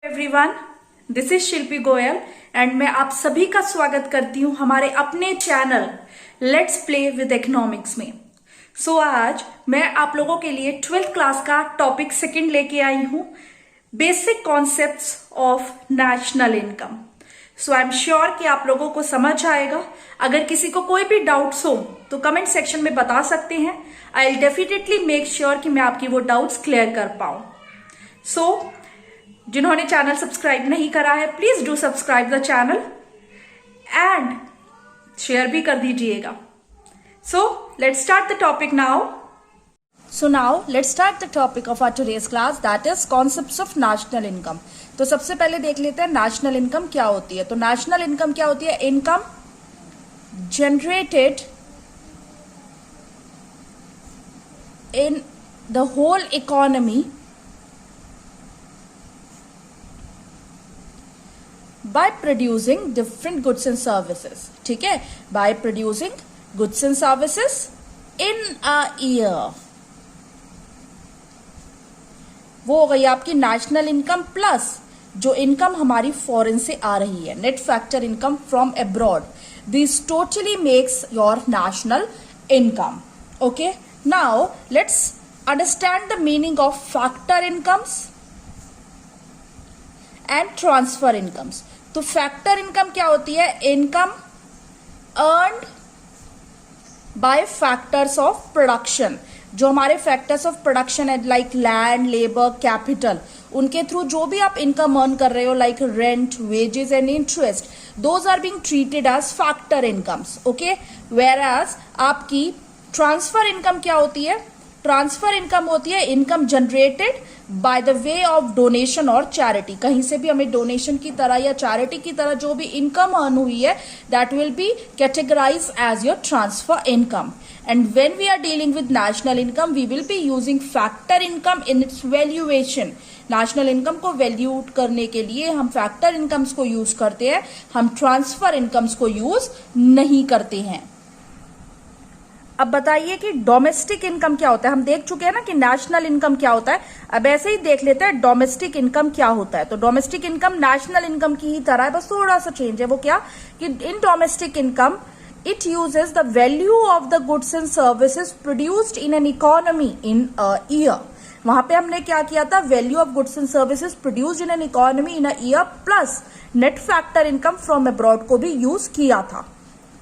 Everyone, this is Shilpi Goyal and मैं आप सभी का स्वागत करती हूं हमारे अपने channel let's play with economics में। आज मैं आप लोगों के लिए 12th क्लास का टॉपिक सेकंड लेके आई हूं, basic concepts of national income. I am sure कि आप लोगों को समझ आएगा। अगर किसी को कोई भी डाउट्स हो तो कमेंट सेक्शन में बता सकते हैं। I will definitely make sure कि मैं आपकी वो डाउट्स क्लियर कर पाऊं। जिन्होंने चैनल सब्सक्राइब नहीं करा है, please do subscribe the channel and share भी कर दीजिएगा। Let's start the topic now. Now let's start the topic of our today's class, that is concepts of national income। तो सबसे पहले देख लेते हैं नेशनल इनकम क्या होती है। तो नेशनल इनकम क्या होती है? Income generated in the whole economy by producing different goods and services। ठीक है, by producing goods and services in a year। वो हो गई आपकी नेशनल इनकम प्लस जो इनकम हमारी फॉरेन से आ रही है, net factor income from abroad. This totally makes your national income. Okay, now let's understand the meaning of factor incomes and transfer incomes. तो फैक्टर इनकम क्या होती है? Income earned by factors of production. जो हमारे factors of production है like land, labour, capital, उनके through जो भी आप इनकम अर्न कर रहे हो like rent, wages and interest, those are being treated as factor incomes. Okay, whereas आपकी ट्रांसफर इनकम क्या होती है? ट्रांसफर इनकम होती है income generated by the way of donation और चैरिटी। कहीं से भी हमें डोनेशन की तरह या चैरिटी की तरह जो भी इनकम अर्न हुई है, that will be categorise as your transfer income. And when we are dealing with national income, we will be using factor income in its valuation. National income को वैल्यूट करने के लिए हम फैक्टर इनकम्स को use करते हैं, हम transfer incomes को यूज नहीं करते हैं। अब बताइए कि डोमेस्टिक इनकम क्या होता है। हम देख चुके हैं ना कि नेशनल इनकम क्या होता है। अब ऐसे ही देख लेते हैं डोमेस्टिक इनकम क्या होता है। तो डोमेस्टिक इनकम नेशनल इनकम की ही तरह है, बस थोड़ा सा चेंज है। वो क्या कि in domestic income it uses the value of the goods and services produced in an economy in a year. वहां पे हमने क्या किया था? Value of goods and services produced in an economy in a year plus net factor income from abroad को भी use किया था।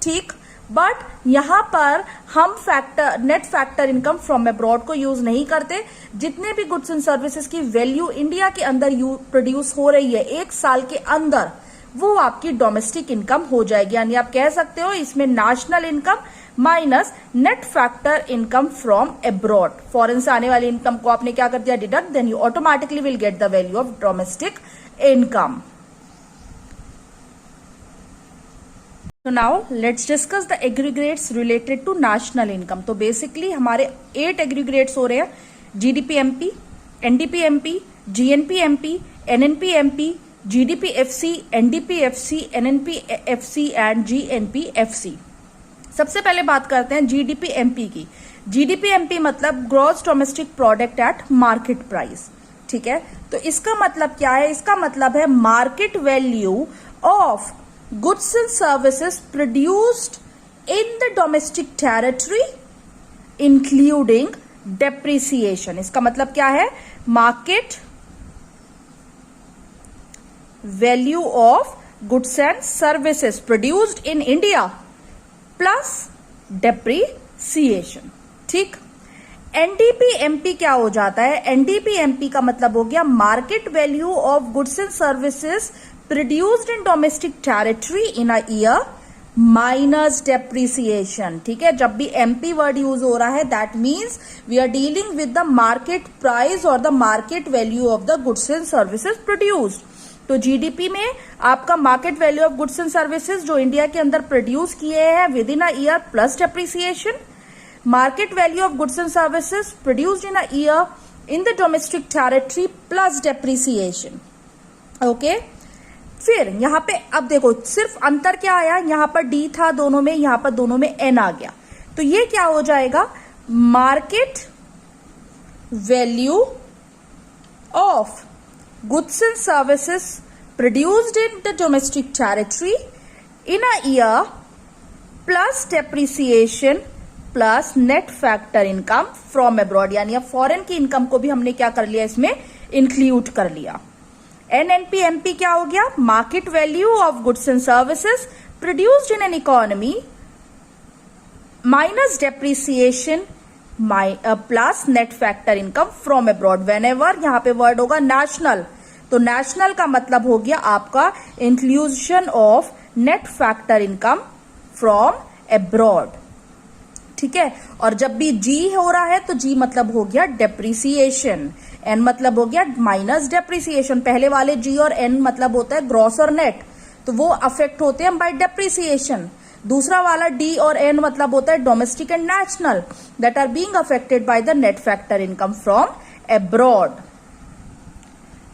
ठीक, बट यहां पर हम net factor income from abroad को यूज नहीं करते। जितने भी गुड्स एंड सर्विसेज की वैल्यू इंडिया के अंदर प्रोड्यूस हो रही है एक साल के अंदर, वो आपकी डोमेस्टिक इनकम हो जाएगी। यानी आप कह सकते हो इसमें national income minus net factor income from abroad. Foreign से आने वाली इनकम को आपने क्या कर दिया? Deduct, then you automatically will get the value of domestic income. So now let's discuss the aggregates related to national income। तो basically हमारे 8 एग्रीग्रेट्स हो रहे हैं: GDP-MP, NDP-MP, GNP-MP, NNP-MP, GDP-FC, NDP-FC, NNP-FC and GNP-FC। सबसे पहले बात करते हैं GDP-MP की। GDP-MP मतलब gross domestic product at market price. ठीक है, तो इसका मतलब क्या है? इसका मतलब है market value of goods and services produced in the domestic territory including depreciation। इसका मतलब क्या है? Market value of goods and services produced in India plus depreciation. ठीक, एनडीपी-एमपी क्या हो जाता है? एनडीपी-एमपी का मतलब हो गया market value of goods and services produced in domestic territory in a year minus depreciation। ठीक है, जब भी MP वर्ड यूज हो रहा है that means we are dealing with the market price और the market value of the goods and services produced. तो GDP में आपका market value of goods and services जो इंडिया के अंदर प्रोड्यूस किए हैं within a year plus depreciation, market value of goods and services produced in a year in the domestic territory plus depreciation. Okay, फिर यहां पे अब देखो सिर्फ अंतर क्या आया, यहां पर डी था दोनों में, यहां पर दोनों में एन आ गया। तो ये क्या हो जाएगा? Market value of goods and services produced in the domestic territory in a year plus depreciation plus net factor income from abroad, यानी अब फॉरेन की इनकम को भी हमने क्या कर लिया, इसमें इंक्लूड कर लिया। NNP-MP क्या हो गया, market value of goods and services produced in an economy minus depreciation plus net factor income from abroad. Whenever यहां पे वर्ड होगा नेशनल, तो नेशनल का मतलब हो गया आपका inclusion of net factor income from abroad, ठीक है। और जब भी जी हो रहा है तो जी मतलब हो गया डेप्रिसिएशन, एन मतलब हो गया माइनस डेप्रिसिएशन। पहले वाले जी और एन मतलब होता है ग्रॉस और नेट, तो वो अफेक्ट होते हैं बाय डेप्रिसिएशन। दूसरा वाला डी और एन मतलब होता है domestic and national, that are being affected by the net factor income from abroad.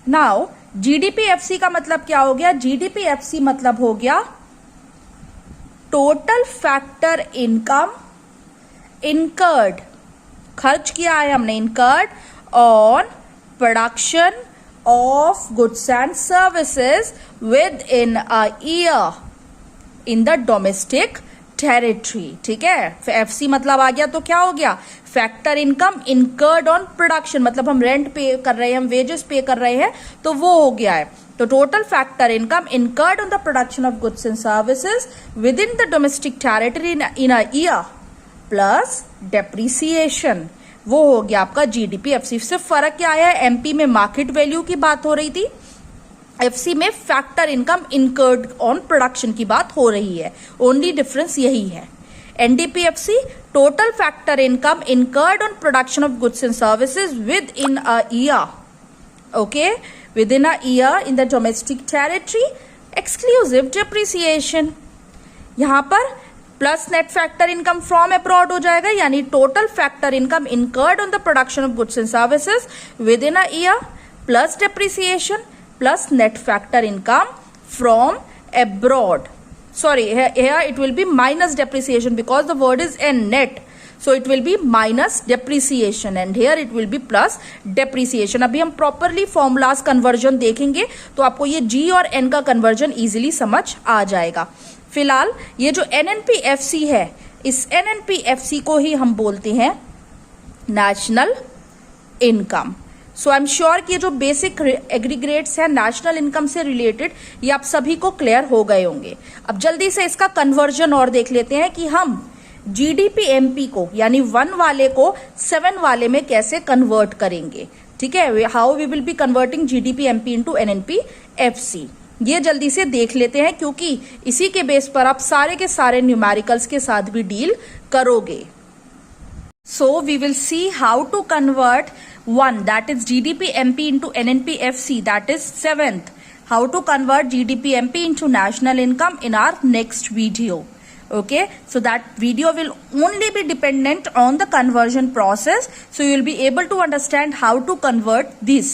Now GDPFC का मतलब क्या हो गया, जीडीपीएफसी मतलब हो गया टोटल फैक्टर इनकम इनकर्ड, खर्च किया है हमने, incurred on production of goods and services within a year in the domestic territory, ठीक है। एफसी मतलब आ गया तो क्या हो गया, factor income incurred on production, मतलब हम रेंट पे कर रहे हैं, हम वेजेस पे कर रहे हैं, तो वो हो गया है। तो total factor income incurred on the production of goods and services with in the domestic territory in a year plus depreciation, वो हो गया आपका जीडीपीएफसी। सिर्फ फर्क क्या आया है, एमपी में मार्केट वैल्यू की बात हो रही थी, एफसी में factor income incurred on production की बात हो रही है, ओनली डिफरेंस यही है। NDPFC total factor income incurred on production of goods and services within a year, okay, within a year in the domestic territory exclusive depreciation. यहां पर plus net factor income from abroad हो जाएगा, यानी total factor income incurred on the production of goods and services within a year plus depreciation plus net factor income from abroad. Sorry, here it will be minus depreciation because the word is n net. So it will be minus depreciation and here it will be plus depreciation. अभी हम properly formulas conversion देखेंगे तो आपको ये G और N का conversion easily समझ आ जाएगा। फिलहाल ये जो NNP-FC है, इस NNP-FC को ही हम बोलते हैं national income. So I am sure कि जो बेसिक एग्रीगेट्स है नेशनल इनकम से रिलेटेड, ये आप सभी को क्लियर हो गए होंगे। अब जल्दी से इसका कन्वर्जन और देख लेते हैं कि हम जीडीपीएमपी को यानी 1 वाले को 7 वाले में कैसे कन्वर्ट करेंगे, ठीक है। How we will be converting GDPMP into NNPFC, ये जल्दी से देख लेते हैं क्योंकि इसी के बेस पर आप सारे के सारे न्यूमेरिकल्स के साथ भी डील करोगे। So we will see how to convert 1, that is GDP-MP into NNP-FC, that is 7th. How to convert GDP-MP into national income in our next video. Okay, so that video will only be dependent on the conversion process. So you will be able to understand how to convert this.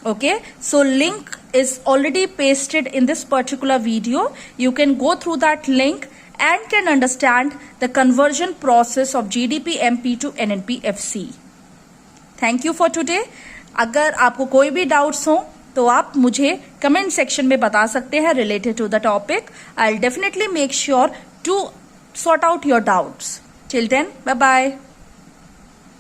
Okay, so link is already pasted in this particular video. You can go through that link and can understand the conversion process of GDP-MP to NNP-FC. Thank you for today. अगर आपको कोई भी doubts हो तो आप मुझे comment section में बता सकते हैं related to the topic. I'll definitely make sure to sort out your doubts. Till then, bye bye.